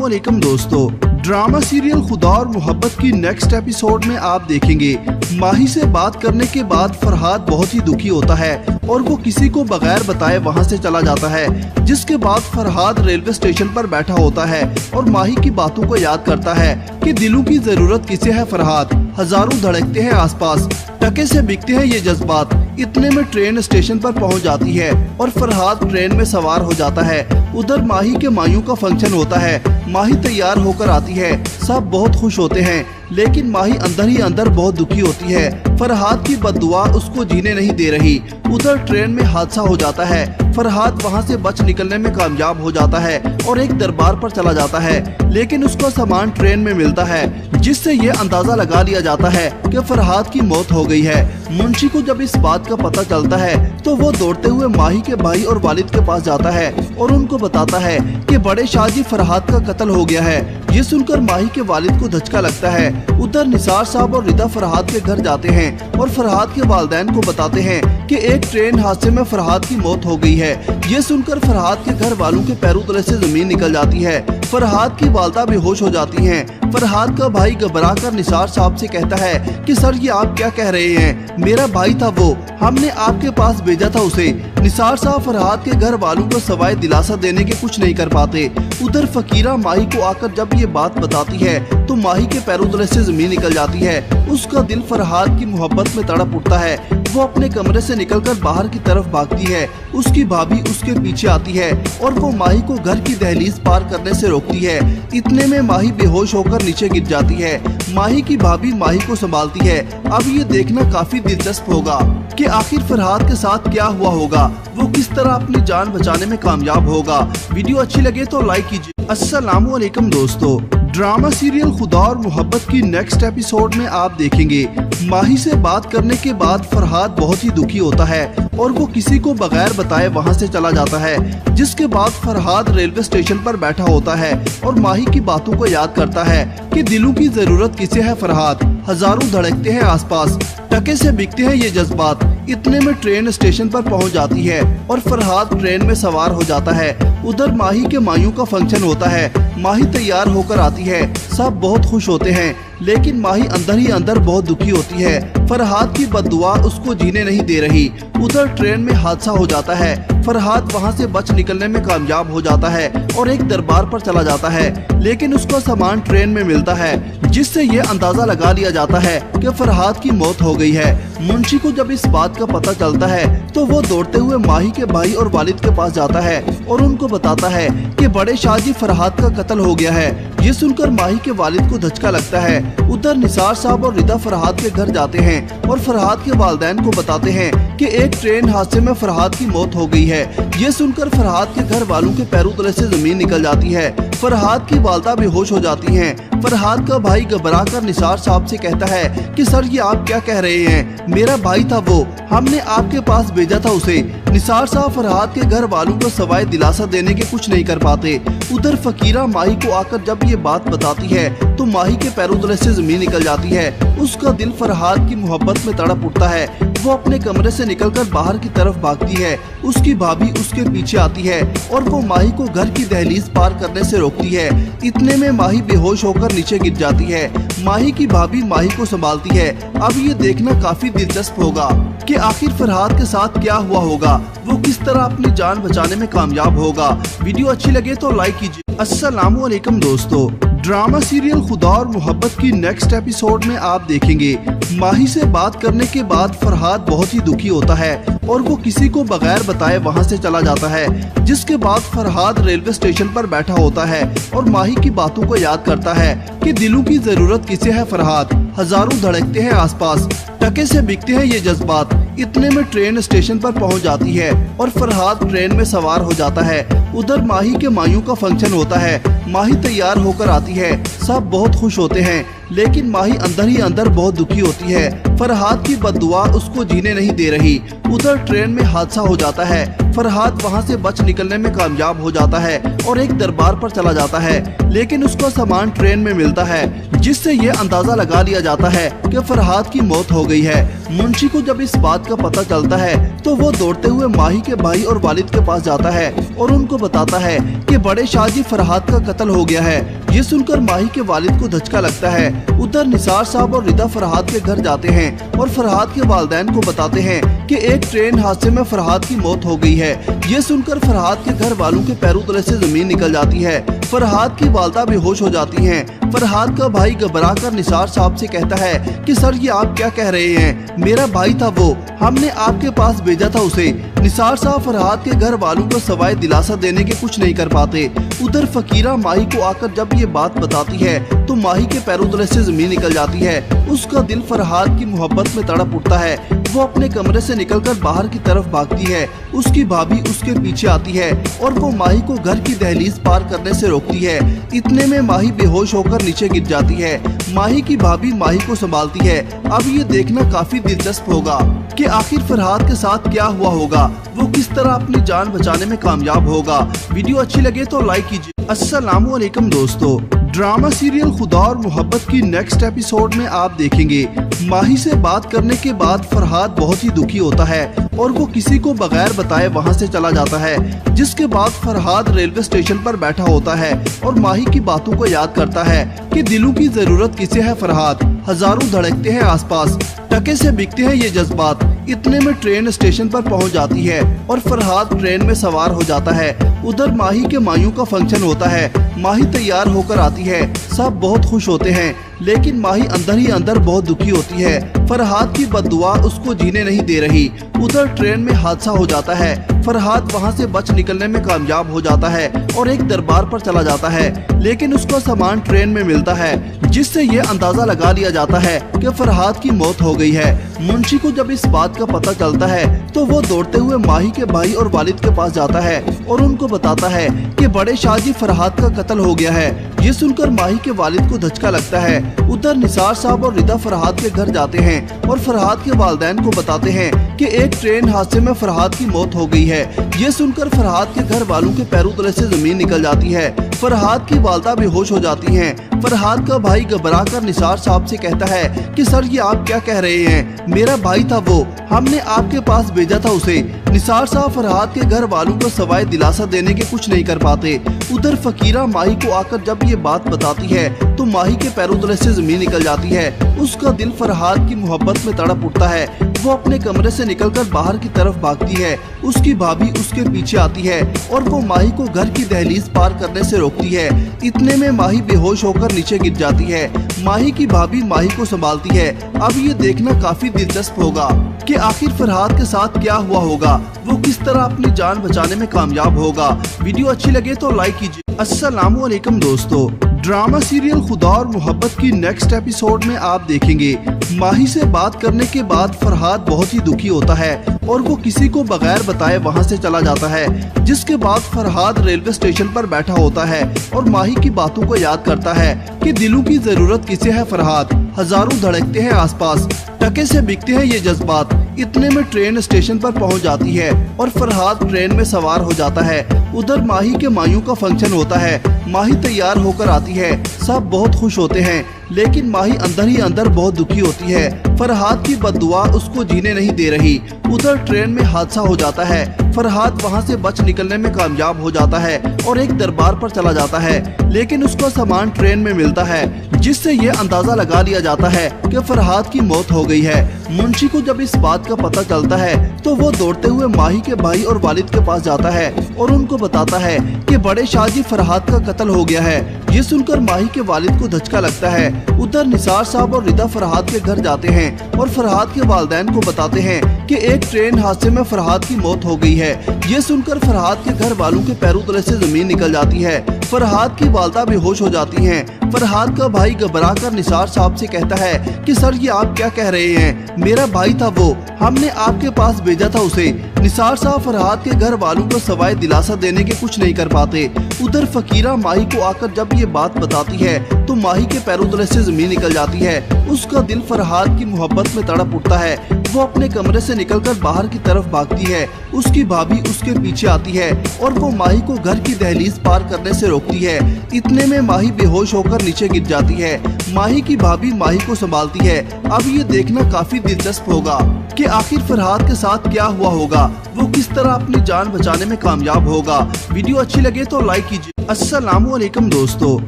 अलैकुम दोस्तों, ड्रामा सीरियल खुदा और मोहब्बत की नेक्स्ट एपिसोड में आप देखेंगे माही से बात करने के बाद फरहाद बहुत ही दुखी होता है और वो किसी को बगैर बताए वहाँ से चला जाता है। जिसके बाद फरहाद रेलवे स्टेशन पर बैठा होता है और माही की बातों को याद करता है कि दिलों की जरूरत किसे है फरहाद। हजारों धड़कते हैं आसपास, टके से बिकते हैं ये जज्बात। इतने में ट्रेन स्टेशन पर पहुंच जाती है और फरहाद ट्रेन में सवार हो जाता है। उधर माही के मायूं का फंक्शन होता है। माही तैयार होकर आती है, सब बहुत खुश होते हैं, लेकिन माही अंदर ही अंदर बहुत दुखी होती है। फरहाद की बद्दुआ उसको जीने नहीं दे रही। उधर ट्रेन में हादसा हो जाता है। फरहाद वहां से बच निकलने में कामयाब हो जाता है और एक दरबार पर चला जाता है, लेकिन उसका सामान ट्रेन में मिलता है, जिससे ये अंदाजा लगा लिया जाता है कि फरहाद की मौत हो गई है। मुंशी को जब इस बात का पता चलता है तो वो दौड़ते हुए माही के भाई और वालिद के पास जाता है और उनको बताता है कि बड़े शाहजी फरहाद का कत्ल हो गया है। ये सुनकर माही के वालिद को धचका लगता है। उधर निसार साहब और रिदा फरहाद के घर जाते हैं और फरहाद के वालिदैन को बताते हैं कि एक ट्रेन हादसे में फरहाद की मौत हो गई है। ये सुनकर फरहाद के घर वालों के पैरों तले से जमीन निकल जाती है। फरहाद की वालदा बेहोश हो जाती हैं। फरहाद का भाई घबरा कर निसार साहब से कहता है कि सर ये आप क्या कह रहे हैं, मेरा भाई था वो, हमने आपके पास भेजा था उसे। निसार साहब फरहाद के घर वालों को सवाए दिलासा देने के कुछ नहीं कर पाते। उधर फकीरा माही को आकर जब ये बात बताती है तो माही के पैरों तले से जमीन निकल जाती है। उसका दिल फरहाद की मोहब्बत में तड़प उठता है। वो अपने कमरे से निकलकर बाहर की तरफ भागती है। उसकी भाभी उसके पीछे आती है और वो माही को घर की दहलीज पार करने से रोकती है। इतने में माही बेहोश होकर नीचे गिर जाती है। माही की भाभी माही को संभालती है। अब ये देखना काफी दिलचस्प होगा कि आखिर फरहाद के साथ क्या हुआ होगा, वो किस तरह अपनी जान बचाने में कामयाब होगा। वीडियो अच्छी लगे तो लाइक कीजिए। अस्सलामु अलैकुम दोस्तों, ड्रामा सीरियल खुदा और मोहब्बत की नेक्स्ट एपिसोड में आप देखेंगे माही से बात करने के बाद फरहाद बहुत ही दुखी होता है और वो किसी को बगैर बताए वहाँ से चला जाता है। जिसके बाद फरहाद रेलवे स्टेशन पर बैठा होता है और माही की बातों को याद करता है कि दिलों की जरूरत किसे है फरहाद। हजारों धड़कते हैं आसपास, टके से बिकते हैं ये जज्बात। इतने में ट्रेन स्टेशन पर पहुंच जाती है और फरहाद ट्रेन में सवार हो जाता है। उधर माही के मायूं का फंक्शन होता है। माही तैयार होकर आती है, सब बहुत खुश होते हैं, लेकिन माही अंदर ही अंदर बहुत दुखी होती है। फरहाद की बद्दुआ उसको जीने नहीं दे रही। उधर ट्रेन में हादसा हो जाता है। फरहाद वहां से बच निकलने में कामयाब हो जाता है और एक दरबार पर चला जाता है, लेकिन उसका सामान ट्रेन में मिलता है, जिससे ये अंदाजा लगा लिया जाता है कि फरहाद की मौत हो गई है। मुंशी को जब इस बात का पता चलता है तो वो दौड़ते हुए माही के भाई और वालिद के पास जाता है और उनको बताता है कि बड़े शाहजी फरहाद का कत्ल हो गया है। ये सुनकर माही के वालिद को धचका लगता है। उधर निसार साहब और रिदा फरहाद के घर जाते हैं और फरहाद के वालिदैन को बताते हैं कि एक ट्रेन हादसे में फरहाद की मौत हो गई है। ये सुनकर फरहाद के घर वालों के पैरों तले से जमीन निकल जाती है। फरहाद की वालदा बेहोश हो जाती हैं। फरहाद का भाई घबरा कर निसार साहब से कहता है कि सर ये आप क्या कह रहे हैं, मेरा भाई था वो, हमने आपके पास भेजा था उसे। निसार साहब फरहाद के घर वालों को सवाए दिलासा देने के कुछ नहीं कर पाते। उधर फकीरा माही को आकर जब ये बात बताती है तो माही के पैरों तले से जमीन निकल जाती है। उसका दिल फरहाद की मोहब्बत में तड़प उठता है। वो अपने कमरे से निकलकर बाहर की तरफ भागती है। उसकी भाभी उसके पीछे आती है और वो माही को घर की दहलीज पार करने से रोकती है। इतने में माही बेहोश होकर नीचे गिर जाती है। माही की भाभी माही को संभालती है। अब ये देखना काफी दिलचस्प होगा कि आखिर फरहाद के साथ क्या हुआ होगा, वो किस तरह अपनी जान बचाने में कामयाब होगा। वीडियो अच्छी लगे तो लाइक कीजिए। अस्सलामु अलैकुम दोस्तों, ड्रामा सीरियल खुदा और मोहब्बत की नेक्स्ट एपिसोड में आप देखेंगे माही से बात करने के बाद फरहाद बहुत ही दुखी होता है और वो किसी को बगैर बताए वहां से चला जाता है। जिसके बाद फरहाद रेलवे स्टेशन पर बैठा होता है और माही की बातों को याद करता है कि दिलों की जरूरत किसे है फरहाद, हजारों धड़कते हैं आसपास, टके से बिकते हैं ये जज्बात। इतने में ट्रेन स्टेशन पर पहुंच जाती है और फरहाद ट्रेन में सवार हो जाता है। उधर माही के मायूं का फंक्शन होता है। माही तैयार होकर आती है। सब बहुत खुश होते हैं, लेकिन माही अंदर ही अंदर बहुत दुखी होती है। फरहाद की बद्दुआ उसको जीने नहीं दे रही। उधर ट्रेन में हादसा हो जाता है। फरहाद वहां से बच निकलने में कामयाब हो जाता है और एक दरबार पर चला जाता है, लेकिन उसका सामान ट्रेन में मिलता है, जिससे ये अंदाजा लगा लिया जाता है कि फरहाद की मौत हो गई है। मुंशी को जब इस बात का पता चलता है तो वो दौड़ते हुए माही के भाई और वालिद के पास जाता है और उनको बताता है कि बड़े शाहजी फरहाद का कत्ल हो गया है। ये सुनकर माही के वालिद को धचका लगता है। उधर निसार साहब और रिदा फरहाद के घर जाते हैं और फरहाद के वालिदैन को बताते हैं कि एक ट्रेन हादसे में फरहाद की मौत हो गई है। ये सुनकर फरहाद के घर वालों के पैरों तले से जमीन निकल जाती है। फरहाद की वालदा बेहोश हो जाती हैं। फरहाद का भाई घबरा कर निसार साहब से कहता है कि सर ये आप क्या कह रहे हैं, मेरा भाई था वो, हमने आपके पास भेजा था उसे। निसार साहब फरहाद के घर वालों को सवाए दिलासा देने के कुछ नहीं कर पाते। उधर फकीरा माही को आकर जब ये बात बताती है तो माही के पैरों तले से जमीन निकल जाती है। उसका दिल फरहाद की मोहब्बत में तड़प उठता है। वो अपने कमरे से निकलकर बाहर की तरफ भागती है। उसकी भाभी उसके पीछे आती है और वो माही को घर की दहलीज पार करने से रोकती है। इतने में माही बेहोश होकर नीचे गिर जाती है। माही की भाभी माही को संभालती है। अब ये देखना काफी दिलचस्प होगा कि आखिर फरहाद के साथ क्या हुआ होगा, वो किस तरह अपनी जान बचाने में कामयाब होगा। वीडियो अच्छी लगे तो लाइक कीजिए। अस्सलामु अलैकुम दोस्तों, ड्रामा सीरियल खुदा और मोहब्बत की नेक्स्ट एपिसोड में आप देखेंगे माही से बात करने के बाद फरहाद बहुत ही दुखी होता है और वो किसी को बगैर बताए वहां से चला जाता है। जिसके बाद फरहाद रेलवे स्टेशन पर बैठा होता है और माही की बातों को याद करता है कि दिलों की जरूरत किसे है फरहाद, हजारों धड़कते हैं आसपास, टके से बिकते हैं ये जज्बात। इतने में ट्रेन स्टेशन पर पहुंच जाती है और फरहाद ट्रेन में सवार हो जाता है। उधर माही के मायूं का फंक्शन होता है। माही तैयार होकर आती है। सब बहुत खुश होते हैं, लेकिन माही अंदर ही अंदर बहुत दुखी होती है। फरहाद की बद्दुआ उसको जीने नहीं दे रही। उधर ट्रेन में हादसा हो जाता है। फरहाद वहां से बच निकलने में कामयाब हो जाता है और एक दरबार पर चला जाता है, लेकिन उसका सामान ट्रेन में मिलता है, जिससे ये अंदाजा लगा लिया जाता है कि फरहाद की मौत हो गई है। मुंशी को जब इस बात का पता चलता है तो वो दौड़ते हुए माही के भाई और वालिद के पास जाता है और उनको बताता है कि बड़े शाहजी फरहाद का कत्ल हो गया है। ये सुनकर माही के वालिद को धचका लगता है। उधर निसार साहब और रिदा फरहाद के घर जाते हैं और फरहाद के वालिदैन को बताते हैं कि एक ट्रेन हादसे में फरहाद की मौत हो गई है। ये सुनकर फरहाद के घर वालों के पैरों तले से जमीन निकल जाती है। फरहाद की वालदा बेहोश हो जाती हैं। फरहाद का भाई घबरा कर निसार साहब से कहता है कि सर ये आप क्या कह रहे हैं, मेरा भाई था वो, हमने आपके पास भेजा था उसे। निसार साहब फरहाद के घर वालों को सवाए दिलासा देने के कुछ नहीं कर पाते। उधर फकीरा माही को आकर जब ये बात बताती है तो माही के पैरों तले से जमीन निकल जाती है। उसका दिल फरहाद की मोहब्बत में तड़प उठता है। वो अपने कमरे से निकलकर बाहर की तरफ भागती है। उसकी भाभी उसके पीछे आती है और वो माही को घर की दहलीज पार करने से रोकती है। इतने में माही बेहोश होकर नीचे गिर जाती है। माही की भाभी माही को संभालती है। अब ये देखना काफी दिलचस्प होगा कि आखिर फरहाद के साथ क्या हुआ होगा, वो किस तरह अपनी जान बचाने में कामयाब होगा। वीडियो अच्छी लगे तो लाइक कीजिए। अस्सलामु अलैकुम दोस्तों, ड्रामा सीरियल खुदा और मोहब्बत की नेक्स्ट एपिसोड में आप देखेंगे माही से बात करने के बाद फरहाद बहुत ही दुखी होता है और वो किसी को बगैर बताए वहाँ से चला जाता है। जिसके बाद फरहाद रेलवे स्टेशन पर बैठा होता है और माही की बातों को याद करता है कि दिलों की जरूरत किसे है फरहाद, हजारों धड़कते हैं आसपास, टके से बिकते हैं ये जज्बात। इतने में ट्रेन स्टेशन पर पहुंच जाती है और फरहाद ट्रेन में सवार हो जाता है। उधर माही के मायूं का फंक्शन होता है। माही तैयार होकर आती है, सब बहुत खुश होते हैं, लेकिन माही अंदर ही अंदर बहुत दुखी होती है। फरहाद की बद्दुआ उसको जीने नहीं दे रही। उधर ट्रेन में हादसा हो जाता है। फरहाद वहां से बच निकलने में कामयाब हो जाता है और एक दरबार पर चला जाता है, लेकिन उसका सामान ट्रेन में मिलता है, जिससे ये अंदाजा लगा लिया जाता है कि फरहाद की मौत हो गई है। मुंशी को जब इस बात का पता चलता है तो वो दौड़ते हुए माही के भाई और वालिद के पास जाता है और उनको बताता है कि बड़े शाहजी फरहाद का कत्ल हो गया है। ये सुनकर माही के वालिद को धचका लगता है। उधर निसार साहब और रिदा फरहाद के घर जाते हैं और फरहाद के वालिदैन को बताते हैं कि एक ट्रेन हादसे में फरहाद की मौत हो गई है। ये सुनकर फरहाद के घर वालों के पैरों तले से जमीन निकल जाती है। फरहाद की वालदा बेहोश हो जाती हैं। फरहाद का भाई घबरा कर निसार साहब से कहता है कि सर ये आप क्या कह रहे हैं, मेरा भाई था वो, हमने आपके पास भेजा था उसे। निसार साहब फरहाद के घर वालों को सवाए दिलासा देने के कुछ नहीं कर पाते। उधर फकीरा माही को आकर जब ये बात बताती है तो माही के पैरों तले से जमीन निकल जाती है। उसका दिल फरहाद की मोहब्बत में तड़प उठता है। वो अपने कमरे से निकलकर बाहर की तरफ भागती है। उसकी भाभी उसके पीछे आती है और वो माही को घर की दहलीज पार करने से रोकती है। इतने में माही बेहोश होकर नीचे गिर जाती है। माही की भाभी माही को संभालती है। अब ये देखना काफी दिलचस्प होगा कि आखिर फरहाद के साथ क्या हुआ होगा, वो किस तरह अपनी जान बचाने में कामयाब होगा। वीडियो अच्छी लगे तो लाइक कीजिए। अस्सलामु अलैकुम दोस्तों,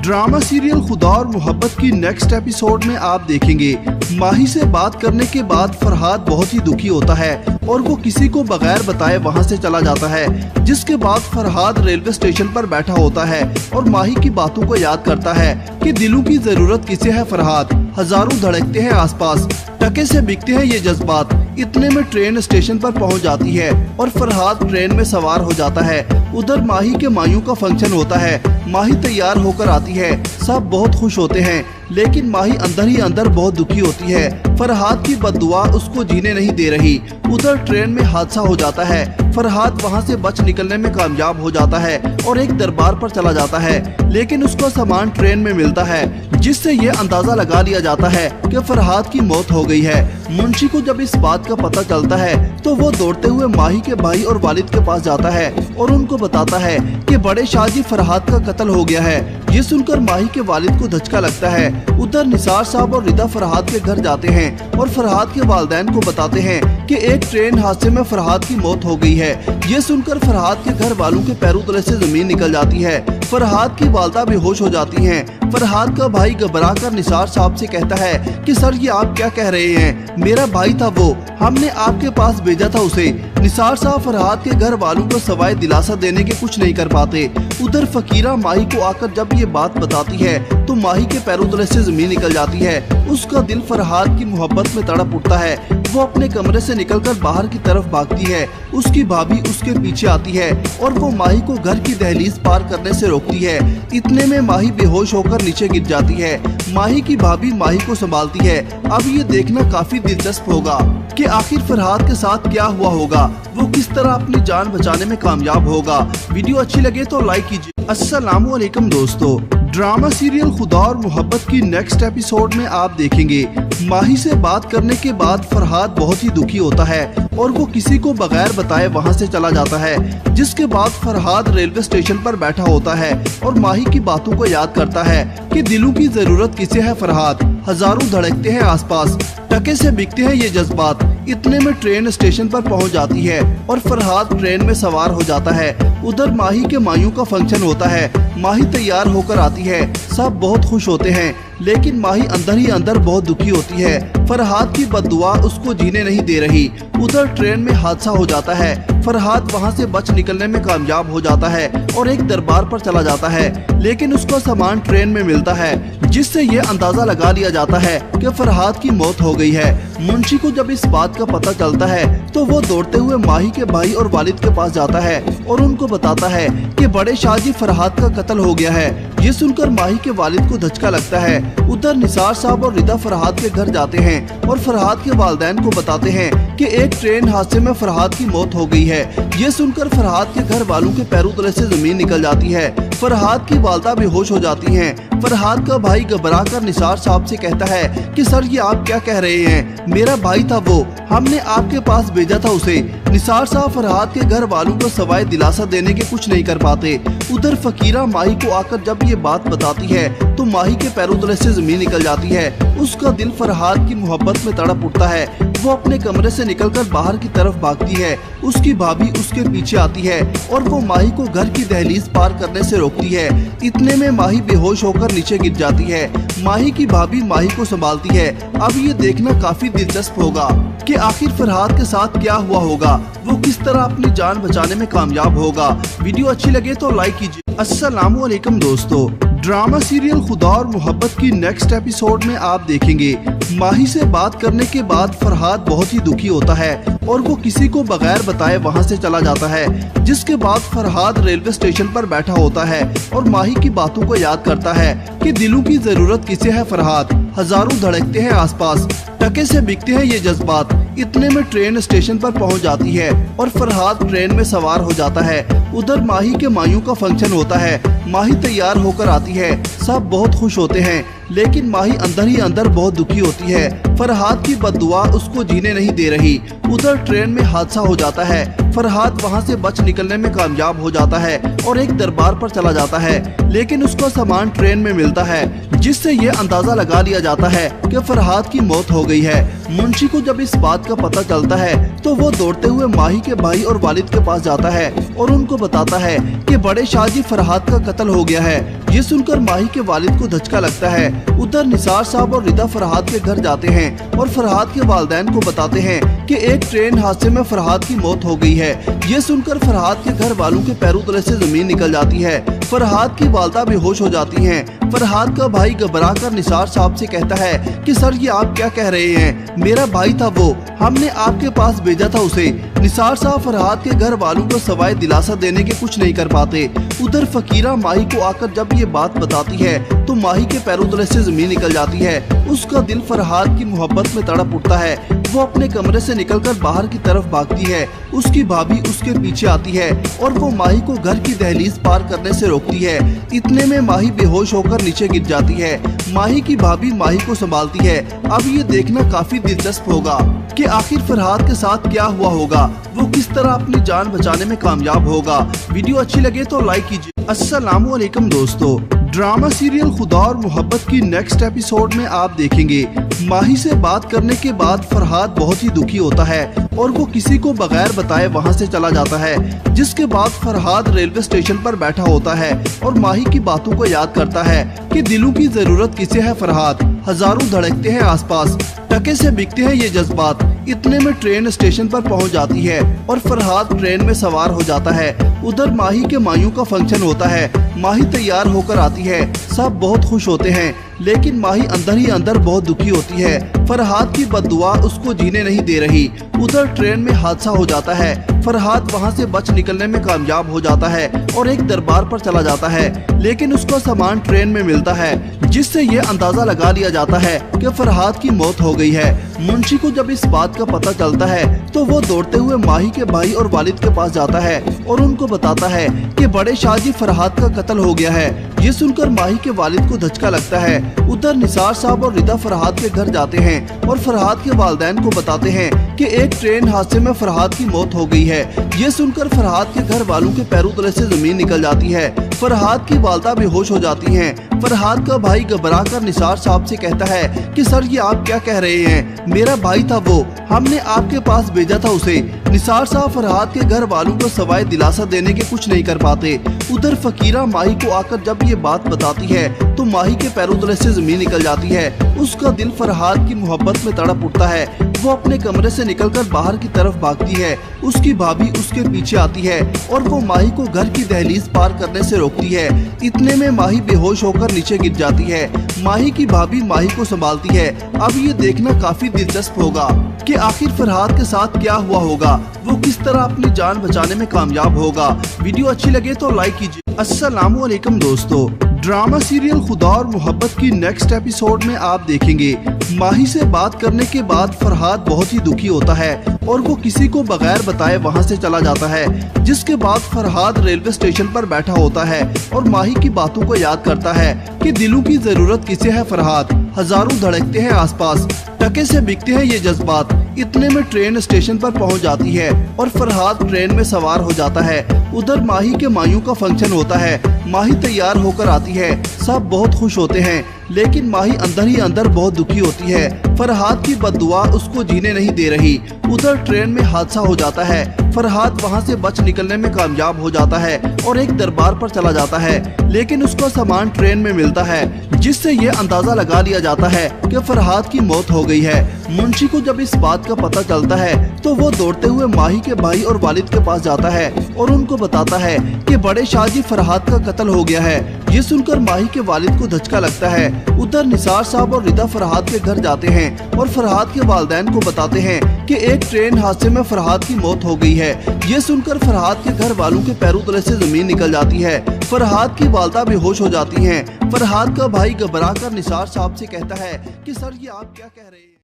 ड्रामा सीरियल खुदा और मोहब्बत की नेक्स्ट एपिसोड में आप देखेंगे माही से बात करने के बाद फरहाद बहुत ही दुखी होता है और वो किसी को बगैर बताए वहाँ से चला जाता है। जिसके बाद फरहाद रेलवे स्टेशन पर बैठा होता है और माही की बातों को याद करता है कि दिलों की जरूरत किसे है फरहाद, हजारों धड़कते हैं आसपास, टके से बिकते हैं ये जज्बात। इतने में ट्रेन स्टेशन पर पहुंच जाती है और फरहाद ट्रेन में सवार हो जाता है। उधर माही के मायूं का फंक्शन होता है। माही तैयार होकर आती है, सब बहुत खुश होते हैं, लेकिन माही अंदर ही अंदर बहुत दुखी होती है। फरहाद की बद्दुआ उसको जीने नहीं दे रही। उधर ट्रेन में हादसा हो जाता है। फरहाद वहां से बच निकलने में कामयाब हो जाता है और एक दरबार पर चला जाता है, लेकिन उसका सामान ट्रेन में मिलता है, जिससे ये अंदाजा लगा लिया जाता है कि फरहाद की मौत हो गई है। मुंशी को जब इस बात का पता चलता है तो वो दौड़ते हुए माही के भाई और वालिद के पास जाता है और उनको बताता है कि बड़े शाहजी फरहाद का कत्ल हो गया है। ये सुनकर माही के वालिद को धचका लगता है। उधर निसार साहब और रिदा फरहाद के घर जाते हैं और फरहाद के वालिदैन को बताते हैं कि एक ट्रेन हादसे में फरहाद की मौत हो गई है। ये सुनकर फरहाद के घर वालों के पैरों तले से जमीन निकल जाती है। फरहाद की वालदा बेहोश हो जाती हैं। फरहाद का भाई घबरा कर निसार साहब से कहता है कि सर ये आप क्या कह रहे हैं, मेरा भाई था वो, हमने आपके पास भेजा था उसे। निसार साहब फरहाद के घर वालों को सवाए दिलासा देने के कुछ नहीं कर पाते। उधर फकीरा माही को आकर जब ये बात बताती है तो माही के पैरों तले से जमीन निकल जाती है। उसका दिल फरहाद की मोहब्बत में तड़प उठता है। वो अपने कमरे से निकलकर बाहर की तरफ भागती है। उसकी भाभी उसके पीछे आती है और वो माही को घर की दहलीज पार करने से रोकती है। इतने में माही बेहोश होकर नीचे गिर जाती है। माही की भाभी माही को संभालती है। अब ये देखना काफी दिलचस्प होगा कि आखिर फरहाद के साथ क्या हुआ होगा, वो किस तरह अपनी जान बचाने में कामयाब होगा। वीडियो अच्छी लगे तो लाइक कीजिए। अस्सलामु अलैकुम दोस्तों, ड्रामा सीरियल खुदा और मोहब्बत की नेक्स्ट एपिसोड में आप देखेंगे माही से बात करने के बाद फरहाद बहुत ही दुखी होता है और वो किसी को बगैर बताए वहाँ से चला जाता है। जिसके बाद फरहाद रेलवे स्टेशन पर बैठा होता है और माही की बातों को याद करता है कि दिलों की जरूरत किसे है फरहाद। हजारों धड़कते हैं आसपास, टके से बिकते हैं ये जज्बात। इतने में ट्रेन स्टेशन पर पहुंच जाती है और फरहाद ट्रेन में सवार हो जाता है। उधर माही के मायूं का फंक्शन होता है। माही तैयार होकर आती है, सब बहुत खुश होते हैं, लेकिन माही अंदर ही अंदर बहुत दुखी होती है। फरहाद की बद्दुआ उसको जीने नहीं दे रही। उधर ट्रेन में हादसा हो जाता है। फरहाद वहां से बच निकलने में कामयाब हो जाता है और एक दरबार पर चला जाता है, लेकिन उसका सामान ट्रेन में मिलता है, जिससे ये अंदाजा लगा लिया जाता है कि फरहाद की मौत हो गई है। मुंशी को जब इस बात का पता चलता है तो वो दौड़ते हुए माही के भाई और वालिद के पास जाता है और उनको बताता है कि बड़े शाहजी फरहाद का कत्ल हो गया है। ये सुनकर माही के वालिद को धचका लगता है। उधर निसार साहब और रिदा फरहाद के घर जाते हैं और फरहाद के वालिदैन को बताते हैं कि एक ट्रेन हादसे में फरहाद की मौत हो गई है। ये सुनकर फरहाद के घर वालों के पैरों तले से जमीन निकल जाती है। फरहाद की वालदा बेहोश हो जाती हैं। फरहाद का भाई घबरा कर निसार साहब से कहता है कि सर ये आप क्या कह रहे हैं, मेरा भाई था वो, हमने आपके पास भेजा था उसे। निसार साहब फरहाद के घर वालों को सवाए दिलासा देने के कुछ नहीं कर पाते। उधर फकीरा माही को आकर जब ये बात बताती है तो माही के पैरों तले से जमीन निकल जाती है। उसका दिल फरहाद की मोहब्बत में तड़प उठता है। वो अपने कमरे से निकलकर बाहर की तरफ भागती है। उसकी भाभी उसके पीछे आती है और वो माही को घर की दहलीज पार करने से रोकती है। इतने में माही बेहोश होकर नीचे गिर जाती है। माही की भाभी माही को संभालती है। अब ये देखना काफी दिलचस्प होगा कि आखिर फरहाद के साथ क्या हुआ होगा, वो किस तरह अपनी जान बचाने में कामयाब होगा। वीडियो अच्छी लगे तो लाइक कीजिए। अस्सलामु अलैकुम दोस्तों, ड्रामा सीरियल खुदा और मोहब्बत की नेक्स्ट एपिसोड में आप देखेंगे माही से बात करने के बाद फरहाद बहुत ही दुखी होता है और वो किसी को बगैर बताए वहाँ से चला जाता है। जिसके बाद फरहाद रेलवे स्टेशन पर बैठा होता है और माही की बातों को याद करता है कि दिलों की जरूरत किसे है फरहाद। हजारों धड़कते हैं आसपास, टके से बिकते हैं ये जज्बात। इतने में ट्रेन स्टेशन पर पहुंच जाती है और फरहाद ट्रेन में सवार हो जाता है। उधर माही के मायूं का फंक्शन होता है। माही तैयार होकर आती है, सब बहुत खुश होते हैं, लेकिन माही अंदर ही अंदर बहुत दुखी होती है। फरहाद की बद्दुआ उसको जीने नहीं दे रही। उधर ट्रेन में हादसा हो जाता है। फरहाद वहां से बच निकलने में कामयाब हो जाता है और एक दरबार पर चला जाता है, लेकिन उसका सामान ट्रेन में मिलता है, जिससे ये अंदाजा लगा लिया जाता है कि फरहाद की मौत हो गई है। मुंशी को जब इस बात का पता चलता है तो वो दौड़ते हुए माही के भाई और वालिद के पास जाता है और उनको बताता है कि बड़े शाहजी फरहाद का कत्ल हो गया है। ये सुनकर माही के वालिद को धचका लगता है। उधर निसार साहब और रिदा फरहाद के घर जाते हैं और फरहाद के वालिदैन को बताते हैं कि एक ट्रेन हादसे में फरहाद की मौत हो गई है। ये सुनकर फरहाद के घर वालों के पैरों तले से जमीन निकल जाती है। फरहाद की वालदा बेहोश हो जाती हैं। फरहाद का भाई घबरा कर निसार साहब से कहता है कि सर ये आप क्या कह रहे हैं, मेरा भाई था वो, हमने आपके पास भेजा था उसे। निसार साहब फरहाद के घर वालों को सवाए दिलासा देने के कुछ नहीं कर पाते। उधर फकीरा माही को आकर जब ये बात बताती है तो माही के पैरों तले से जमीन निकल जाती है। उसका दिल फरहाद की मोहब्बत में तड़प उठता है। वो अपने कमरे से निकलकर बाहर की तरफ भागती है। उसकी भाभी उसके पीछे आती है और वो माही को घर की दहलीज पार करने से रोकती है। इतने में माही बेहोश होकर नीचे गिर जाती है। माही की भाभी माही को संभालती है। अब ये देखना काफी दिलचस्प होगा कि आखिर फरहाद के साथ क्या हुआ होगा, वो किस तरह अपनी जान बचाने में कामयाब होगा। वीडियो अच्छी लगे तो लाइक कीजिए। अस्सलामु अलैकुम दोस्तों, ड्रामा सीरियल खुदा और मोहब्बत की नेक्स्ट एपिसोड में आप देखेंगे माही से बात करने के बाद फरहाद बहुत ही दुखी होता है और वो किसी को बगैर बताए वहाँ से चला जाता है। जिसके बाद फरहाद रेलवे स्टेशन पर बैठा होता है और माही की बातों को याद करता है कि दिलों की जरूरत किसे है फरहाद। हजारों धड़कते हैं आसपास, टके से बिकते हैं ये जज्बात। इतने में ट्रेन स्टेशन पर पहुंच जाती है और फरहाद ट्रेन में सवार हो जाता है। उधर माही के मायूं का फंक्शन होता है। माही तैयार होकर आती है, सब बहुत खुश होते हैं, लेकिन माही अंदर ही अंदर बहुत दुखी होती है। फरहाद की बद्दुआ उसको जीने नहीं दे रही। उधर ट्रेन में हादसा हो जाता है। फरहाद वहां से बच निकलने में कामयाब हो जाता है और एक दरबार पर चला जाता है, लेकिन उसका सामान ट्रेन में मिलता है, जिससे ये अंदाजा लगा लिया जाता है कि फरहाद की मौत हो गई है। मुंशी को जब इस बात का पता चलता है तो वो दौड़ते हुए माही के भाई और वालिद के पास जाता है और उनको बताता है कि बड़े शाहजी फरहाद का कत्ल हो गया है। ये सुनकर माही के वालिद को धचका लगता है। उधर निसार साहब और रिदा फरहाद के घर जाते हैं और फरहाद के वालिदैन को बताते हैं कि एक ट्रेन हादसे में फरहाद की मौत हो गई है। ये सुनकर फरहाद के घर वालों के पैरों तले से जमीन निकल जाती है। फरहाद की वालदा बेहोश हो जाती हैं। फरहाद का भाई घबरा कर निसार साहब से कहता है कि सर ये आप क्या कह रहे हैं, मेरा भाई था वो, हमने आपके पास भेजा था उसे। निसार साहब फरहाद के घर वालों को सवाए दिलासा देने के कुछ नहीं कर पाते। उधर फकीरा माही को आकर जब ये बात बताती है तो माही के पैरों तले से जमीन निकल जाती है। उसका दिल फरहाद की मोहब्बत में तड़प उठता है। वो अपने कमरे से निकलकर बाहर की तरफ भागती है। उसकी भाभी उसके पीछे आती है और वो माही को घर की दहलीज पार करने से रोकती है। इतने में माही बेहोश होकर नीचे गिर जाती है। माही की भाभी माही को संभालती है। अब ये देखना काफी दिलचस्प होगा कि आखिर फरहाद के साथ क्या हुआ होगा, वो किस तरह अपनी जान बचाने में कामयाब होगा। वीडियो अच्छी लगे तो लाइक कीजिए। अस्सलामु अलैकुम दोस्तों, ड्रामा सीरियल खुदा और मोहब्बत की नेक्स्ट एपिसोड में आप देखेंगे माही से बात करने के बाद फरहाद बहुत ही दुखी होता है और वो किसी को बगैर बताए वहाँ से चला जाता है। जिसके बाद फरहाद रेलवे स्टेशन पर बैठा होता है और माही की बातों को याद करता है कि दिलों की जरूरत किसे है फरहाद, हजारों धड़कते हैं आसपास, टके से बिकते हैं ये जज्बात। इतने में ट्रेन स्टेशन पर पहुंच जाती है और फरहाद ट्रेन में सवार हो जाता है। उधर माही के मायूं का फंक्शन होता है। माही तैयार होकर आती है, सब बहुत खुश होते हैं, लेकिन माही अंदर ही अंदर बहुत दुखी होती है। फरहाद की बद्दुआ उसको जीने नहीं दे रही। उधर ट्रेन में हादसा हो जाता है। फरहाद वहां से बच निकलने में कामयाब हो जाता है और एक दरबार पर चला जाता है, लेकिन उसका सामान ट्रेन में मिलता है, जिससे ये अंदाजा लगा लिया जाता है कि फरहाद की मौत हो गई है। मुंशी को जब इस बात का पता चलता है तो वो दौड़ते हुए माही के भाई और वालिद के पास जाता है और उनको बताता है कि बड़े शाहजी फरहाद का कत्ल हो गया है। ये सुनकर माही के वालिद को धचका लगता है। उधर निसार साहब और रिदा फरहाद के घर जाते हैं और फरहाद के वालिदैन को बताते हैं कि एक ट्रेन हादसे में फरहाद की मौत हो गई है। ये सुनकर फरहाद के घर वालों के पैरों तले से जमीन निकल जाती है। फरहाद की वालदा बेहोश हो जाती हैं। फरहाद का भाई घबरा कर निसार साहब से कहता है कि सर ये आप क्या कह रहे हैं।